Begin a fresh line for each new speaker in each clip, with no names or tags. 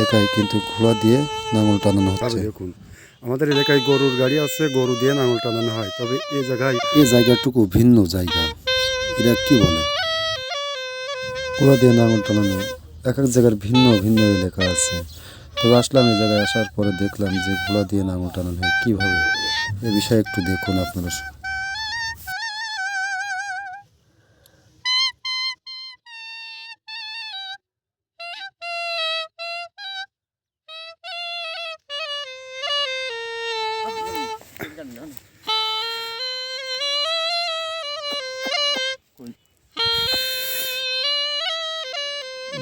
এলাকায় কিন্তু ঘোড়া দিয়ে লাঙল টানানো হচ্ছে।
দেখুন আমাদের এলাকায় গরুর গাড়ি আছে, গরু দিয়ে লাঙল টানানো হয়, তবে
এই জায়গাটুকু ভিন্ন জায়গা, এরা কি বলে ঘোড়া দিয়ে লাঙল টানানো। এক এক জায়গার ভিন্ন ভিন্ন এলাকা আছে। তবে আসলাম এই জায়গায় আসার পরে দেখলাম যে ঘোড়া দিয়ে লাঙল টানানো হয় কীভাবে, এ বিষয়ে একটু দেখুন আপনারা।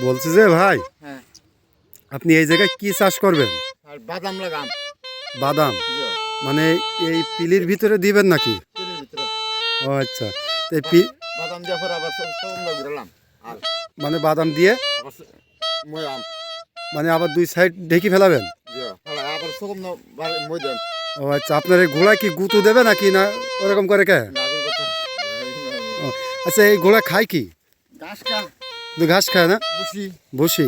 বলছি যে ভাই,
হ্যাঁ,
আপনি এই জায়গায় কি চাষ করবেন?
আর বাদাম লাগাম।
বাদাম?
ইয়ো,
মানে এই পিলির ভিতরে দিবেন নাকি?
তেলের ভিতরে
ও আচ্ছা, তো
বাদাম দিয়ে পরে আবার সবগুলো ঘুরালাম। আর
মানে বাদাম দিয়ে
আবার ময়াম,
মানে আবার দুই সাইড ঢেকে ফেলাবেন?
ইয়ো, আবার সবগুলো মই দেন।
ও আচ্ছা, আপনার এই ঘোড়ায় কি গুঁতো দেবে নাকি না ওরকম করে কে?
নাগর কথা।
ও, আচ্ছা এই ঘোড়া খায় কি?
ঘাস খা,
শুধু ঘাস খায় না?
বুসি,
বসি?